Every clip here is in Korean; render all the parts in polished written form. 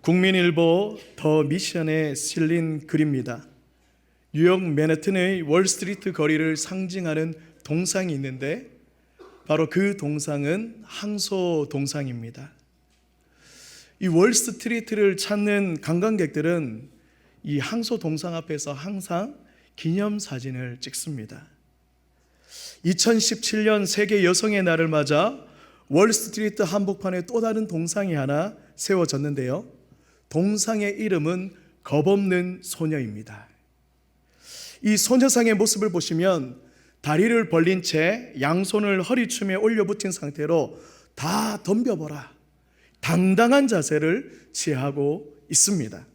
국민일보 더 미션에 실린 글입니다. 뉴욕 맨해튼의 월스트리트 거리를 상징하는 동상이 있는데 바로 그 동상은 항소 동상입니다. 이 월스트리트를 찾는 관광객들은 이 항소 동상 앞에서 항상 기념사진을 찍습니다. 2017년 세계 여성의 날을 맞아 월스트리트 한복판에 또 다른 동상이 하나 세워졌는데요. 동상의 이름은 겁없는 소녀입니다. 이 소녀상의 모습을 보시면 다리를 벌린 채 양손을 허리춤에 올려붙인 상태로 다 덤벼보라, 당당한 자세를 취하고 있습니다.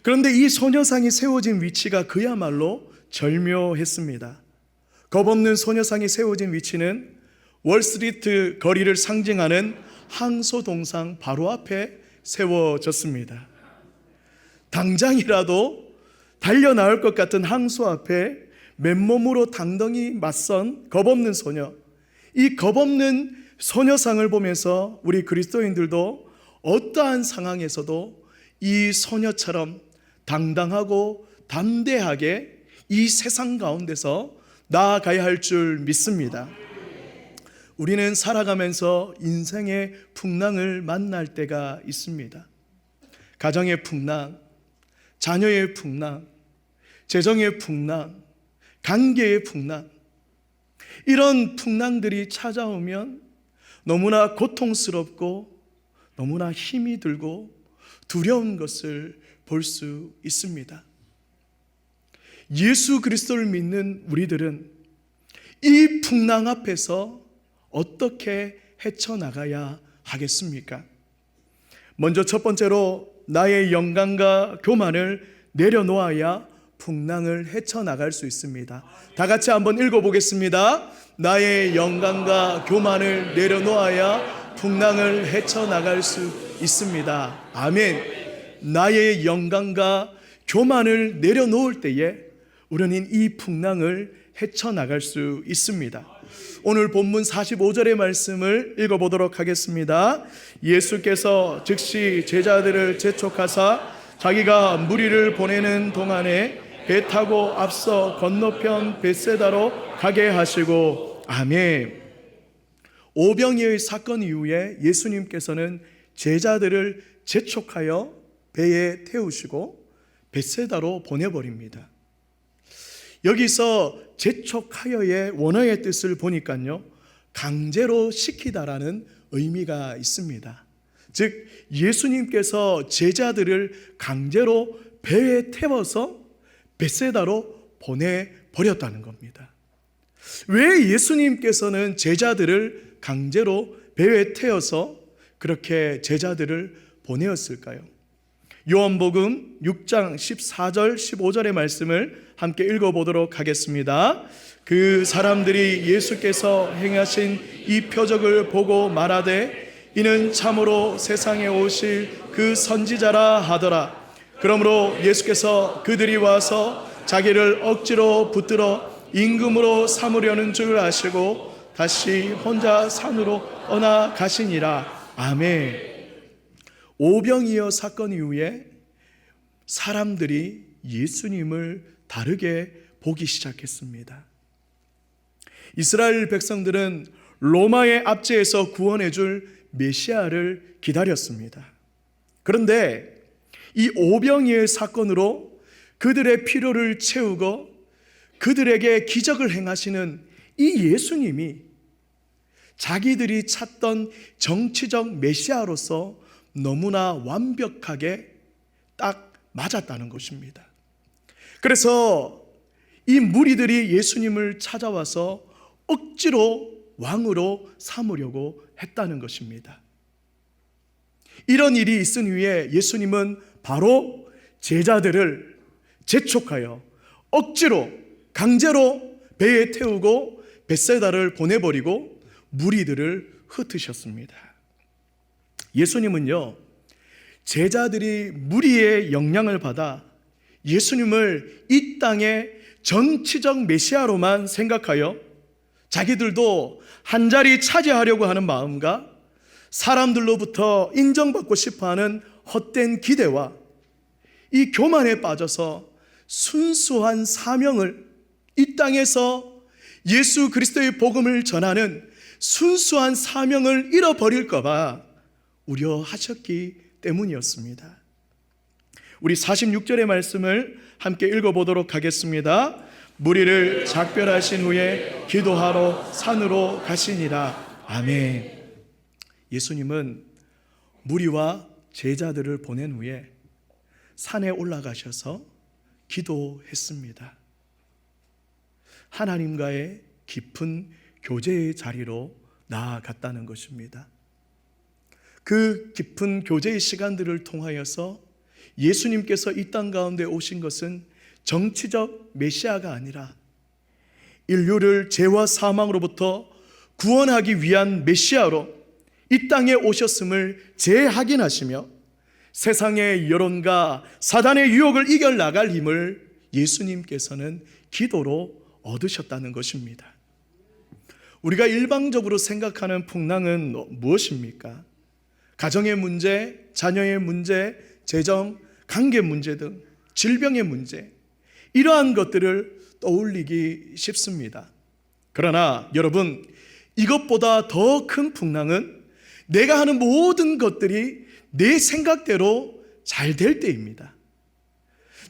그런데 이 소녀상이 세워진 위치가 그야말로 절묘했습니다. 겁없는 소녀상이 세워진 위치는 월스트리트 거리를 상징하는 항소 동상 바로 앞에 세워졌습니다. 당장이라도 달려나올 것 같은 항소 앞에 맨몸으로 당당히 맞선 겁없는 소녀, 이 겁없는 소녀상을 보면서 우리 그리스도인들도 어떠한 상황에서도 이 소녀처럼 당당하고 담대하게 이 세상 가운데서 나아가야 할 줄 믿습니다. 우리는 살아가면서 인생의 풍랑을 만날 때가 있습니다. 가정의 풍랑, 자녀의 풍랑, 재정의 풍랑, 관계의 풍랑, 이런 풍랑들이 찾아오면 너무나 고통스럽고 너무나 힘이 들고 두려운 것을 볼 수 있습니다. 예수 그리스도를 믿는 우리들은 이 풍랑 앞에서 어떻게 헤쳐나가야 하겠습니까? 먼저 첫 번째로 나의 영광과 교만을 내려놓아야 풍랑을 헤쳐나갈 수 있습니다. 다 같이 한번 읽어보겠습니다. 나의 영광과 교만을 내려놓아야 풍랑을 헤쳐나갈 수 있습니다. 아멘. 나의 영광과 교만을 내려놓을 때에 우리는 이 풍랑을 헤쳐나갈 수 있습니다. 오늘 본문 45절의 말씀을 읽어보도록 하겠습니다. 예수께서 즉시 제자들을 재촉하사 자기가 무리를 보내는 동안에 배 타고 앞서 건너편 벳세다로 가게 하시고, 아멘. 오병이어의 사건 이후에 예수님께서는 제자들을 재촉하여 배에 태우시고 벳세다로 보내버립니다. 여기서 재촉하여의 원어의 뜻을 보니까요, 강제로 시키다라는 의미가 있습니다. 즉 예수님께서 제자들을 강제로 배에 태워서 벳세다로 보내버렸다는 겁니다. 왜 예수님께서는 제자들을 강제로 배에 태워서 그렇게 제자들을 보내었을까요? 요한복음 6장 14절 15절의 말씀을 함께 읽어보도록 하겠습니다. 그 사람들이 예수께서 행하신 이 표적을 보고 말하되 이는 참으로 세상에 오실 그 선지자라 하더라. 그러므로 예수께서 그들이 와서 자기를 억지로 붙들어 임금으로 삼으려는 줄 아시고 다시 혼자 산으로 떠나 가시니라. 아멘. 오병이어 사건 이후에 사람들이 예수님을 다르게 보기 시작했습니다. 이스라엘 백성들은 로마의 압제에서 구원해 줄 메시아를 기다렸습니다. 그런데 이 오병이어의 사건으로 그들의 필요를 채우고 그들에게 기적을 행하시는 이 예수님이 자기들이 찾던 정치적 메시아로서 너무나 완벽하게 딱 맞았다는 것입니다. 그래서 이 무리들이 예수님을 찾아와서 억지로 왕으로 삼으려고 했다는 것입니다. 이런 일이 있은 후에 예수님은 바로 제자들을 재촉하여 억지로 강제로 배에 태우고 벳세다를 보내버리고 무리들을 흩으셨습니다. 예수님은요, 제자들이 무리의 영향을 받아 예수님을 이 땅의 정치적 메시아로만 생각하여 자기들도 한 자리 차지하려고 하는 마음과 사람들로부터 인정받고 싶어하는 헛된 기대와 이 교만에 빠져서 순수한 사명을, 이 땅에서 예수 그리스도의 복음을 전하는 순수한 사명을 잃어버릴까 봐 우려하셨기 때문이었습니다. 우리 46절의 말씀을 함께 읽어보도록 하겠습니다. 무리를 작별하신 후에 기도하러 산으로 가시니라. 아멘. 예수님은 무리와 제자들을 보낸 후에 산에 올라가셔서 기도했습니다. 하나님과의 깊은 교제의 자리로 나아갔다는 것입니다. 그 깊은 교제의 시간들을 통하여서 예수님께서 이 땅 가운데 오신 것은 정치적 메시아가 아니라 인류를 죄와 사망으로부터 구원하기 위한 메시아로 이 땅에 오셨음을 재확인하시며 세상의 여론과 사단의 유혹을 이겨나갈 힘을 예수님께서는 기도로 얻으셨다는 것입니다. 우리가 일방적으로 생각하는 풍랑은 무엇입니까? 가정의 문제, 자녀의 문제, 재정, 관계 문제 등 질병의 문제, 이러한 것들을 떠올리기 쉽습니다. 그러나 여러분, 이것보다 더 큰 풍랑은 내가 하는 모든 것들이 내 생각대로 잘 될 때입니다.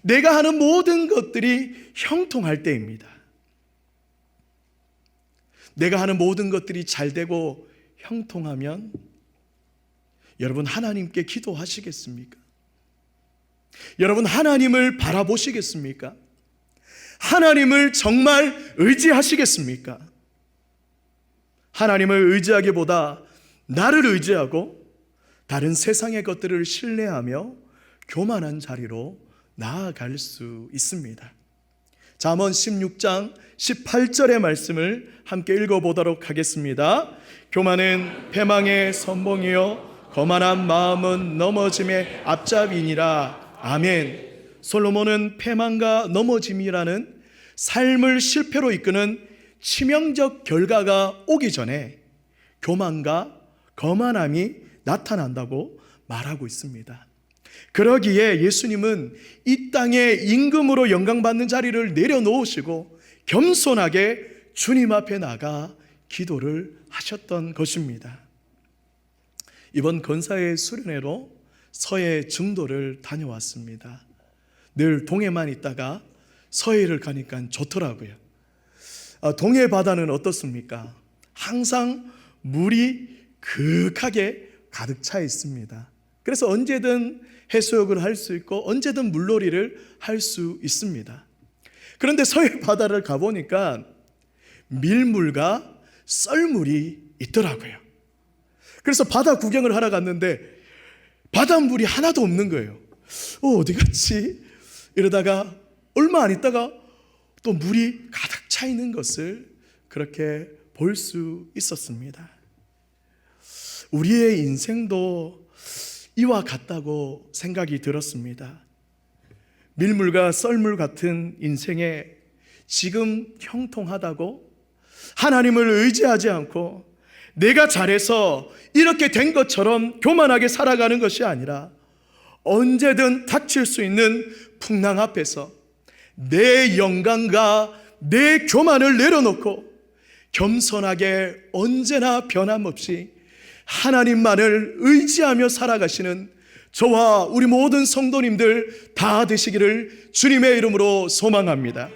내가 하는 모든 것들이 형통할 때입니다. 내가 하는 모든 것들이 잘 되고 형통하면 여러분, 하나님께 기도하시겠습니까? 여러분, 하나님을 바라보시겠습니까? 하나님을 정말 의지하시겠습니까? 하나님을 의지하기보다 나를 의지하고 다른 세상의 것들을 신뢰하며 교만한 자리로 나아갈 수 있습니다. 잠언 16장 18절의 말씀을 함께 읽어보도록 하겠습니다. 교만은 패망의 선봉이요 거만한 마음은 넘어짐의 앞잡이니라. 아멘. 솔로몬은 패망과 넘어짐이라는 삶을 실패로 이끄는 치명적 결과가 오기 전에 교만과 거만함이 나타난다고 말하고 있습니다. 그러기에 예수님은 이 땅에 임금으로 영광받는 자리를 내려놓으시고 겸손하게 주님 앞에 나가 기도를 하셨던 것입니다. 이번 건사의 수련회로 서해 증도를 다녀왔습니다. 늘 동해만 있다가 서해를 가니까 좋더라고요. 동해 바다는 어떻습니까? 항상 물이 그윽하게 가득 차 있습니다. 그래서 언제든 해수욕을 할 수 있고 언제든 물놀이를 할 수 있습니다. 그런데 서해 바다를 가보니까 밀물과 썰물이 있더라고요. 그래서 바다 구경을 하러 갔는데 바닷물이 하나도 없는 거예요. 어디 갔지? 이러다가 얼마 안 있다가 또 물이 가득 차 있는 것을 그렇게 볼 수 있었습니다. 우리의 인생도 이와 같다고 생각이 들었습니다. 밀물과 썰물 같은 인생에 지금 형통하다고 하나님을 의지하지 않고 내가 잘해서 이렇게 된 것처럼 교만하게 살아가는 것이 아니라 언제든 닥칠 수 있는 풍랑 앞에서 내 영광과 내 교만을 내려놓고 겸손하게 언제나 변함없이 하나님만을 의지하며 살아가시는 저와 우리 모든 성도님들 다 되시기를 주님의 이름으로 소망합니다.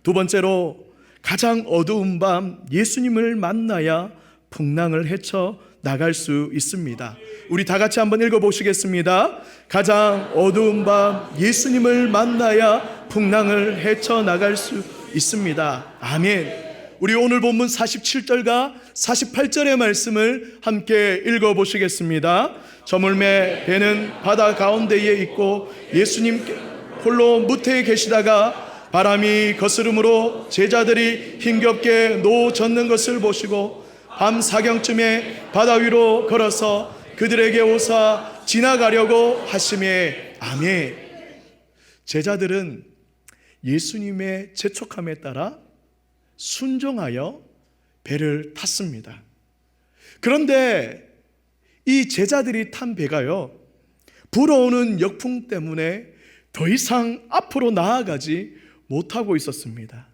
두 번째로, 가장 어두운 밤 예수님을 만나야 풍랑을 헤쳐 나갈 수 있습니다. 우리 다 같이 한번 읽어보시겠습니다. 가장 어두운 밤 예수님을 만나야 풍랑을 헤쳐 나갈 수 있습니다. 아멘. 우리 오늘 본문 47절과 48절의 말씀을 함께 읽어보시겠습니다. 저물매 배는 바다 가운데에 있고 예수님 홀로 무태에 계시다가 바람이 거스름으로 제자들이 힘겹게 노 젓는 것을 보시고 밤 사경쯤에 바다 위로 걸어서 그들에게 오사 지나가려고 하시매. 아멘. 제자들은 예수님의 재촉함에 따라 순종하여 배를 탔습니다. 그런데 이 제자들이 탄 배가요, 불어오는 역풍 때문에 더 이상 앞으로 나아가지 못하고 있었습니다.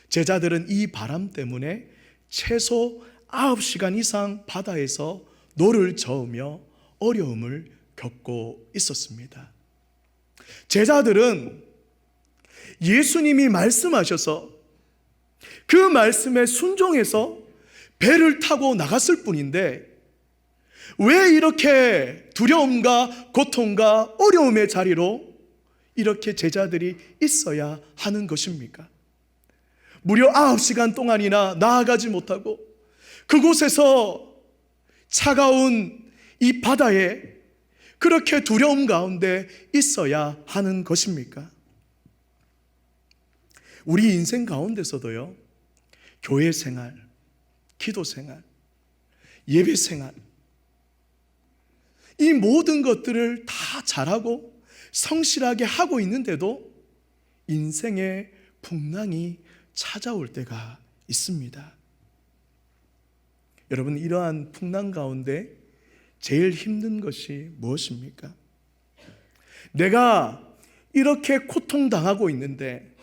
제자들은 이 바람 때문에 최소 9시간 이상 바다에서 노를 저으며 어려움을 겪고 있었습니다. 제자들은 예수님이 말씀하셔서 그 말씀에 순종해서 배를 타고 나갔을 뿐인데 왜 이렇게 두려움과 고통과 어려움의 자리로 이렇게 제자들이 있어야 하는 것입니까? 무려 9시간 동안이나 나아가지 못하고 그곳에서 차가운 이 바다에 그렇게 두려움 가운데 있어야 하는 것입니까? 우리 인생 가운데서도요, 교회 생활, 기도 생활, 예배 생활, 이 모든 것들을 다 잘하고 성실하게 하고 있는데도 인생의 풍랑이 찾아올 때가 있습니다. 여러분, 이러한 풍랑 가운데 제일 힘든 것이 무엇입니까? 내가 이렇게 고통당하고 있는데,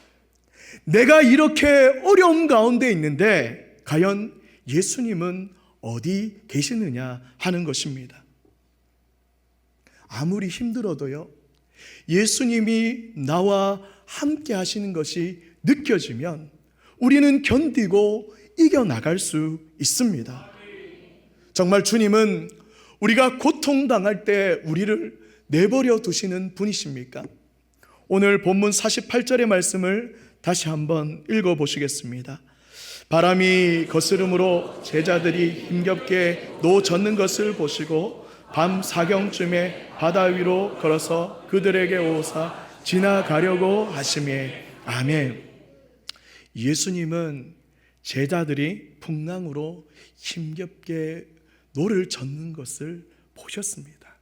내가 이렇게 어려움 가운데 있는데 과연 예수님은 어디 계시느냐 하는 것입니다. 아무리 힘들어도요, 예수님이 나와 함께 하시는 것이 느껴지면 우리는 견디고 이겨나갈 수 있습니다. 정말 주님은 우리가 고통당할 때 우리를 내버려 두시는 분이십니까? 오늘 본문 48절의 말씀을 다시 한번 읽어보시겠습니다. 바람이 거스름으로 제자들이 힘겹게 노 젓는 것을 보시고 밤 사경쯤에 바다 위로 걸어서 그들에게 오사 지나가려고 하시매. 아멘. 예수님은 제자들이 풍랑으로 힘겹게 노를 젓는 것을 보셨습니다.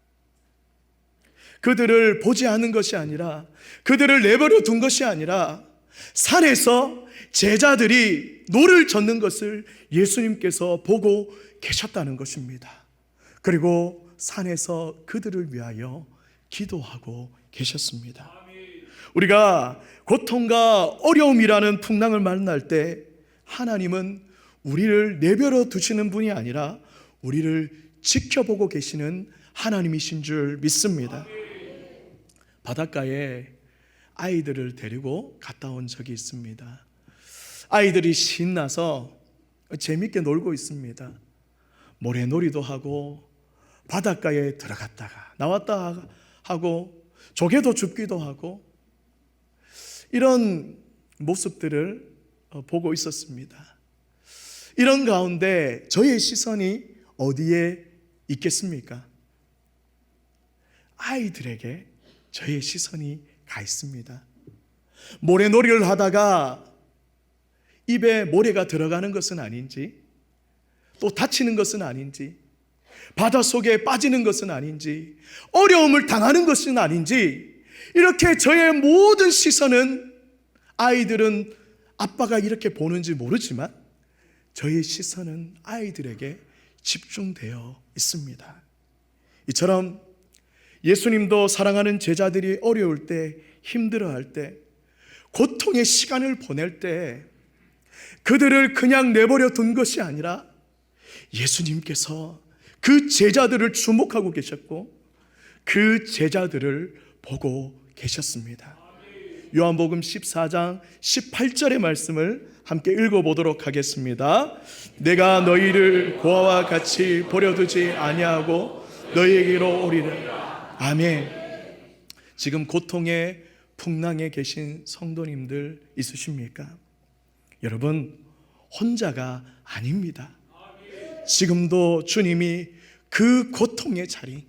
그들을 보지 않은 것이 아니라, 그들을 내버려 둔 것이 아니라 산에서 제자들이 노를 젓는 것을 예수님께서 보고 계셨다는 것입니다. 그리고 산에서 그들을 위하여 기도하고 계셨습니다. 우리가 고통과 어려움이라는 풍랑을 만날 때 하나님은 우리를 내버려 두시는 분이 아니라 우리를 지켜보고 계시는 하나님이신 줄 믿습니다. 바닷가에 아이들을 데리고 갔다 온 적이 있습니다. 아이들이 신나서 재밌게 놀고 있습니다. 모래놀이도 하고 바닷가에 들어갔다가 나왔다 하고 조개도 줍기도 하고 이런 모습들을 보고 있었습니다. 이런 가운데 저의 시선이 어디에 있겠습니까? 아이들에게 저의 시선이 가 있습니다. 모래놀이를 하다가 입에 모래가 들어가는 것은 아닌지, 또 다치는 것은 아닌지, 바닷속에 빠지는 것은 아닌지, 어려움을 당하는 것은 아닌지, 이렇게 저의 모든 시선은, 아이들은 아빠가 이렇게 보는지 모르지만 저의 시선은 아이들에게 집중되어 있습니다. 이처럼 예수님도 사랑하는 제자들이 어려울 때, 힘들어할 때, 고통의 시간을 보낼 때 그들을 그냥 내버려 둔 것이 아니라 예수님께서 그 제자들을 주목하고 계셨고 그 제자들을 보고 계셨습니다. 요한복음 14장 18절의 말씀을 함께 읽어보도록 하겠습니다. 내가 너희를 고아와 같이 버려두지 아니하고 너희에게로 오리라. 아멘. 지금 고통의 풍랑에 계신 성도님들 있으십니까? 여러분, 혼자가 아닙니다. 지금도 주님이 그 고통의 자리,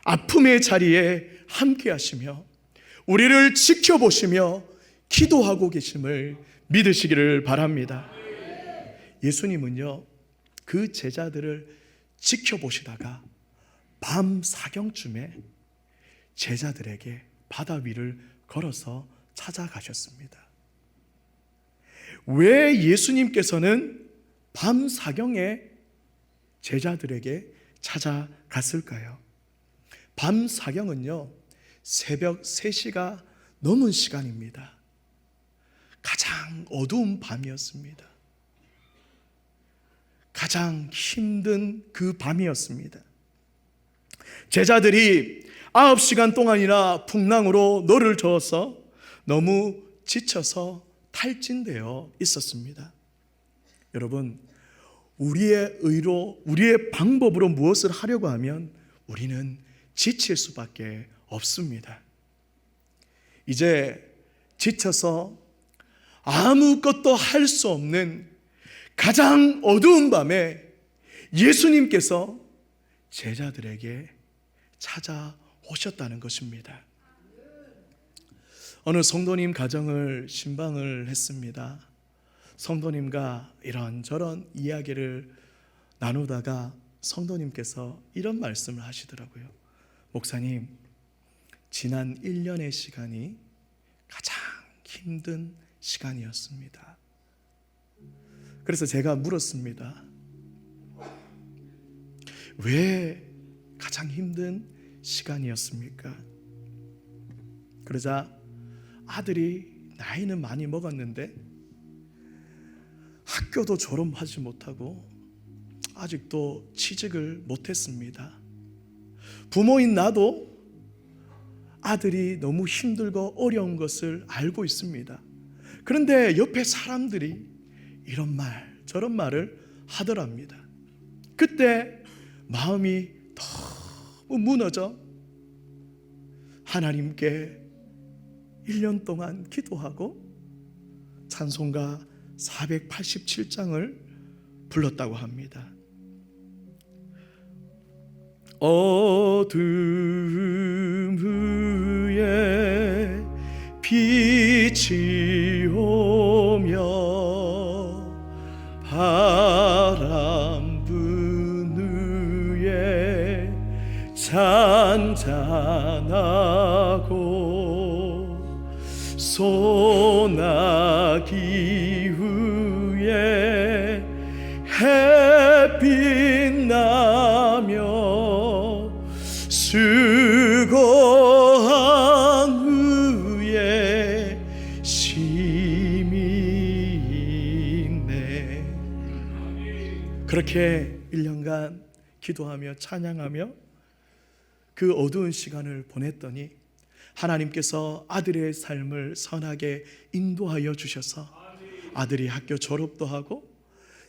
아픔의 자리에 함께 하시며 우리를 지켜보시며 기도하고 계심을 믿으시기를 바랍니다. 예수님은요, 그 제자들을 지켜보시다가 밤 사경쯤에 제자들에게 바다 위를 걸어서 찾아가셨습니다. 왜 예수님께서는 밤 사경에 제자들에게 찾아갔을까요? 밤 사경은요, 새벽 3시가 넘은 시간입니다. 가장 어두운 밤이었습니다. 가장 힘든 그 밤이었습니다. 제자들이 9시간 동안이나 풍랑으로 노를 저어서 너무 지쳐서 탈진되어 있었습니다. 여러분, 우리의 의로, 우리의 방법으로 무엇을 하려고 하면 우리는 지칠 수밖에 없습니다. 이제 지쳐서 아무것도 할 수 없는 가장 어두운 밤에 예수님께서 제자들에게 찾아오셨다는 것입니다. 어느 성도님 가정을 신방을 했습니다. 성도님과 이런저런 이야기를 나누다가 성도님께서 이런 말씀을 하시더라고요. 목사님, 지난 1년의 시간이 가장 힘든 시간이었습니다. 그래서 제가 물었습니다. 왜 가장 힘든 시간이었습니까? 그러자 아들이 나이는 많이 먹었는데 학교도 졸업하지 못하고 아직도 취직을 못했습니다. 부모인 나도 아들이 너무 힘들고 어려운 것을 알고 있습니다. 그런데 옆에 사람들이 이런 말 저런 말을 하더랍니다. 그때 마음이 너무 무너져 하나님께 1년 동안 기도하고 찬송가 487장을 불렀다고 합니다. 어둠 후에 빛이 오며 바람 분 위에 잔잔하고 소나기 후에 햇빛 나며 수고한 후에 쉼이 있네. 그렇게 1년간 기도하며 찬양하며 그 어두운 시간을 보냈더니 하나님께서 아들의 삶을 선하게 인도하여 주셔서 아들이 학교 졸업도 하고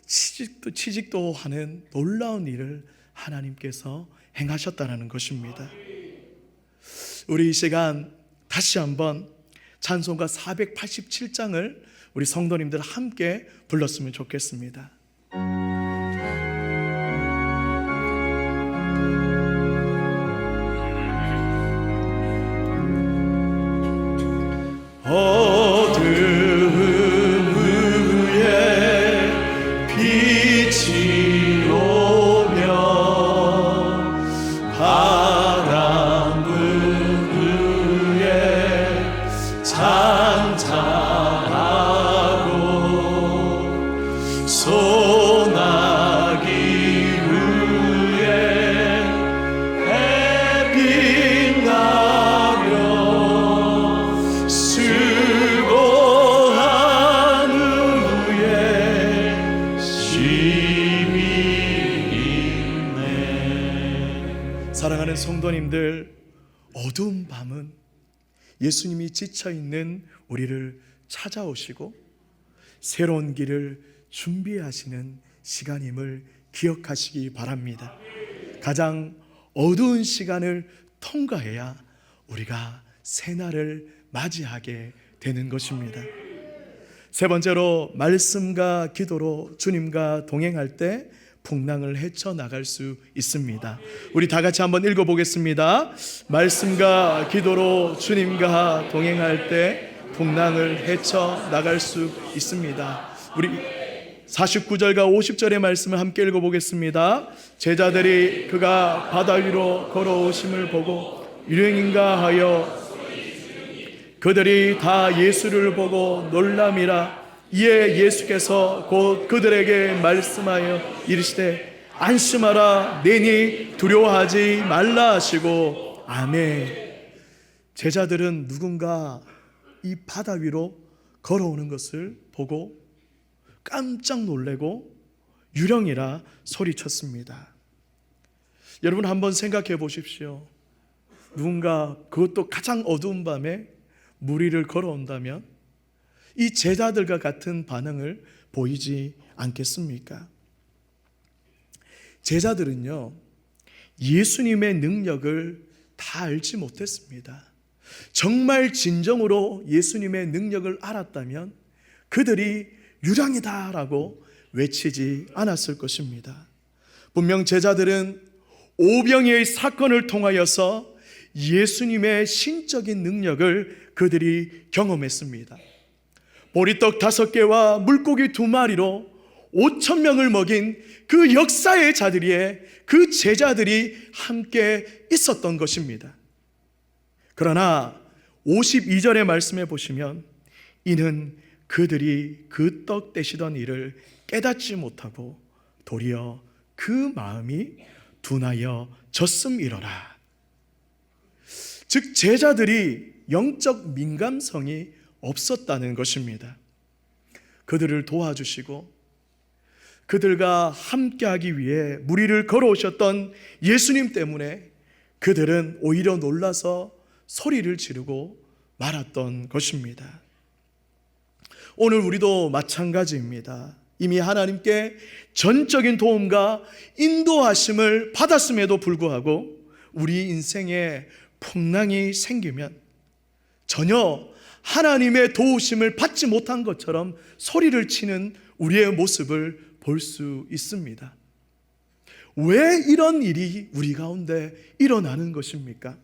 취직도 하는 놀라운 일을 하나님께서 행하셨다는 것입니다. 우리 이 시간 다시 한번 찬송가 487장을 우리 성도님들 함께 불렀으면 좋겠습니다. 어둠 후에 빛이 오며 바람 분 위에 잔잔하고 소나기 후에 햇빛 나며 수고한 후에 쉼이 있네. 사랑하는 성도님들, 어두운 밤은 예수님이 지쳐있는 우리를 찾아오시고 새로운 길을 준비하시는 시간임을 기억하시기 바랍니다. 가장 어두운 시간을 통과해야 우리가 새날을 맞이하게 되는 것입니다. 세 번째로, 말씀과 기도로 주님과 동행할 때 풍랑을 헤쳐나갈 수 있습니다. 우리 다 같이 한번 읽어보겠습니다. 말씀과 기도로 주님과 동행할 때 풍랑을 헤쳐나갈 수 있습니다. 우리 49절과 50절의 말씀을 함께 읽어보겠습니다. 제자들이 그가 바다 위로 걸어오심을 보고 유령인가 하여 그들이 다 예수를 보고 놀람이라. 이에 예수께서 곧 그들에게 말씀하여 이르시되 안심하라, 내니 두려워하지 말라 하시고. 아멘. 제자들은 누군가 이 바다 위로 걸어오는 것을 보고 깜짝 놀래고 유령이라 소리쳤습니다. 여러분 한번 생각해 보십시오. 누군가, 그것도 가장 어두운 밤에 물 위를 걸어온다면 이 제자들과 같은 반응을 보이지 않겠습니까? 제자들은요, 예수님의 능력을 다 알지 못했습니다. 정말 진정으로 예수님의 능력을 알았다면 그들이 유령이다라고 외치지 않았을 것입니다. 분명 제자들은 오병이의 사건을 통하여서 예수님의 신적인 능력을 그들이 경험했습니다. 보리떡 5개와 물고기 2마리로 5,000명을 먹인 그 역사의 자리에 그 제자들이 함께 있었던 것입니다. 그러나 52절의 말씀에 보시면 이는 그들이 그 떡 떼시던 일을 깨닫지 못하고 도리어 그 마음이 둔하여 졌음이로라. 즉 제자들이 영적 민감성이 없었다는 것입니다. 그들을 도와주시고 그들과 함께하기 위해 물 위를 걸어오셨던 예수님 때문에 그들은 오히려 놀라서 소리를 지르고 말았던 것입니다. 오늘 우리도 마찬가지입니다. 이미 하나님께 전적인 도움과 인도하심을 받았음에도 불구하고 우리 인생에 풍랑이 생기면 전혀 하나님의 도우심을 받지 못한 것처럼 소리를 치는 우리의 모습을 볼 수 있습니다. 왜 이런 일이 우리 가운데 일어나는 것입니까?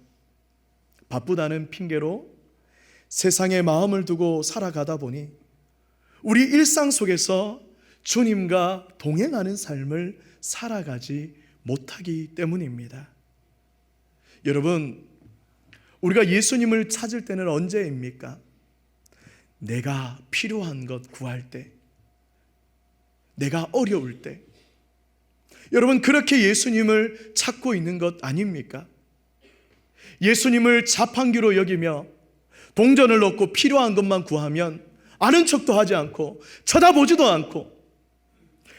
바쁘다는 핑계로 세상에 마음을 두고 살아가다 보니 우리 일상 속에서 주님과 동행하는 삶을 살아가지 못하기 때문입니다. 여러분, 우리가 예수님을 찾을 때는 언제입니까? 내가 필요한 것 구할 때, 내가 어려울 때. 여러분, 그렇게 예수님을 찾고 있는 것 아닙니까? 예수님을 자판기로 여기며 동전을 넣고 필요한 것만 구하면 아는 척도 하지 않고 쳐다보지도 않고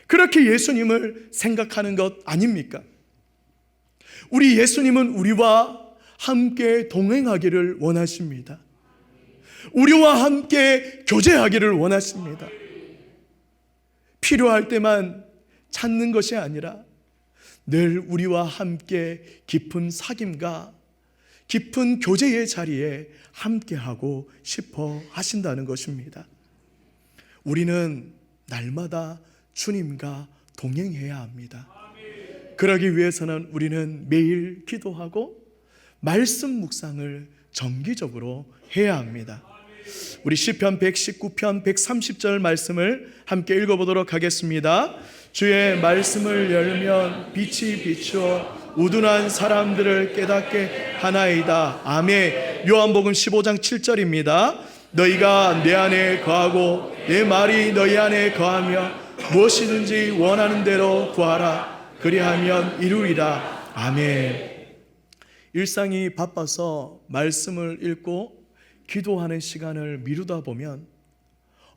그렇게 예수님을 생각하는 것 아닙니까? 우리 예수님은 우리와 함께 동행하기를 원하십니다. 우리와 함께 교제하기를 원하십니다. 필요할 때만 찾는 것이 아니라 늘 우리와 함께 깊은 사귐과 깊은 교제의 자리에 함께하고 싶어 하신다는 것입니다. 우리는 날마다 주님과 동행해야 합니다. 그러기 위해서는 우리는 매일 기도하고 말씀 묵상을 정기적으로 해야 합니다. 우리 시편 119편 130절 말씀을 함께 읽어보도록 하겠습니다. 주의 말씀을 열면 빛이 비추어 우둔한 사람들을 깨닫게 하나이다. 아멘. 요한복음 15장 7절입니다. 너희가 내 안에 거하고 내 말이 너희 안에 거하며 무엇이든지 원하는 대로 구하라. 그리하면 이루리라. 아멘. 일상이 바빠서 말씀을 읽고 기도하는 시간을 미루다 보면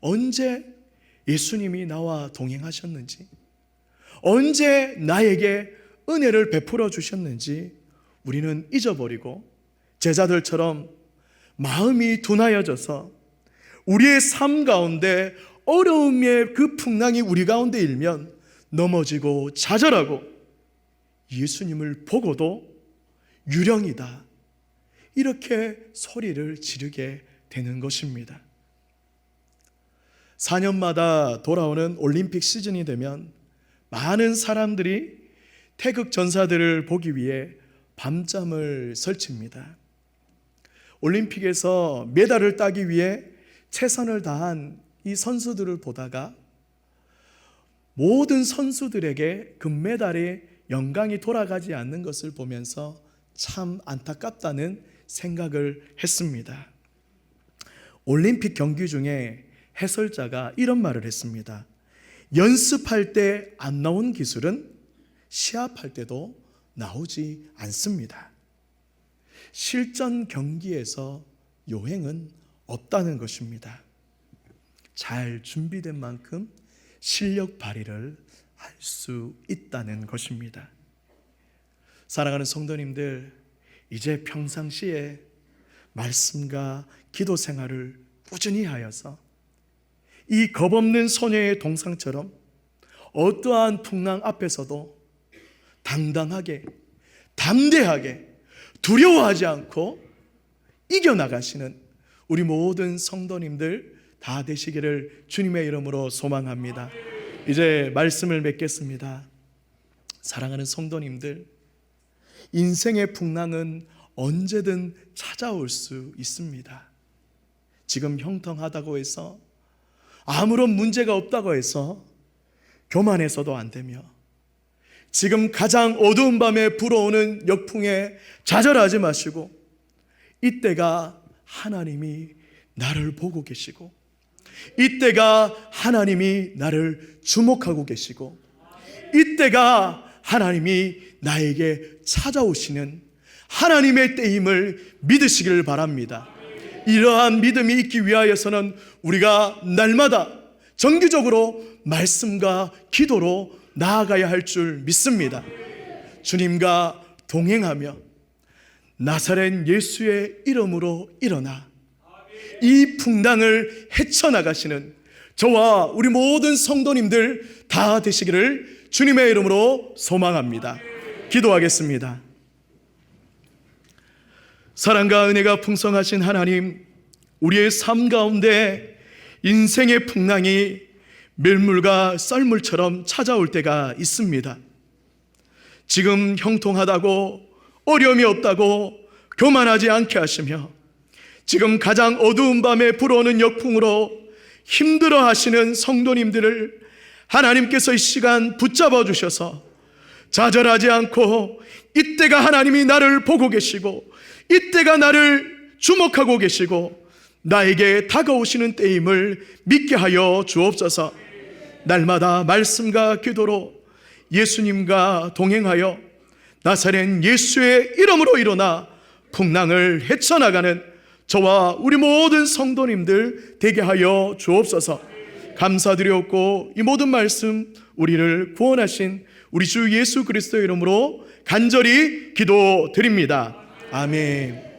언제 예수님이 나와 동행하셨는지, 언제 나에게 은혜를 베풀어 주셨는지 우리는 잊어버리고 제자들처럼 마음이 둔하여져서 우리의 삶 가운데 어려움의 그 풍랑이 우리 가운데 일면 넘어지고 좌절하고 예수님을 보고도 유령이다, 이렇게 소리를 지르게 되는 것입니다. 4년마다 돌아오는 올림픽 시즌이 되면 많은 사람들이 태극 전사들을 보기 위해 밤잠을 설칩니다. 올림픽에서 메달을 따기 위해 최선을 다한 이 선수들을 보다가 모든 선수들에게 금메달의 영광이 돌아가지 않는 것을 보면서 참 안타깝다는 생각을 했습니다. 올림픽 경기 중에 해설자가 이런 말을 했습니다. 연습할 때 안 나온 기술은 시합할 때도 나오지 않습니다. 실전 경기에서 요행은 없다는 것입니다. 잘 준비된 만큼 실력 발휘를 할 수 있다는 것입니다. 사랑하는 성도님들, 이제 평상시에 말씀과 기도 생활을 꾸준히 하여서 이 겁없는 소녀의 동상처럼 어떠한 풍랑 앞에서도 당당하게, 담대하게, 두려워하지 않고 이겨나가시는 우리 모든 성도님들 다 되시기를 주님의 이름으로 소망합니다. 이제 말씀을 맺겠습니다. 사랑하는 성도님들, 인생의 풍랑은 언제든 찾아올 수 있습니다. 지금 형통하다고 해서, 아무런 문제가 없다고 해서 교만해서도 안 되며, 지금 가장 어두운 밤에 불어오는 역풍에 좌절하지 마시고, 이때가 하나님이 나를 보고 계시고, 이때가 하나님이 나를 주목하고 계시고, 이때가 하나님이 나에게 찾아오시는 하나님의 때임을 믿으시기를 바랍니다. 이러한 믿음이 있기 위하여서는 우리가 날마다 정기적으로 말씀과 기도로 나아가야 할 줄 믿습니다. 주님과 동행하며 나사렛 예수의 이름으로 일어나 이 풍랑을 헤쳐나가시는 저와 우리 모든 성도님들 다 되시기를 주님의 이름으로 소망합니다. 기도하겠습니다. 사랑과 은혜가 풍성하신 하나님, 우리의 삶 가운데 인생의 풍랑이 밀물과 썰물처럼 찾아올 때가 있습니다. 지금 형통하다고, 어려움이 없다고 교만하지 않게 하시며, 지금 가장 어두운 밤에 불어오는 역풍으로 힘들어 하시는 성도님들을 하나님께서 이 시간 붙잡아 주셔서 좌절하지 않고, 이때가 하나님이 나를 보고 계시고, 이때가 나를 주목하고 계시고 나에게 다가오시는 때임을 믿게 하여 주옵소서. 날마다 말씀과 기도로 예수님과 동행하여 나사렛 예수의 이름으로 일어나 풍랑을 헤쳐나가는 저와 우리 모든 성도님들 되게 하여 주옵소서. 감사드렸고, 이 모든 말씀 우리를 구원하신 우리 주 예수 그리스도의 이름으로 간절히 기도드립니다. 아멘.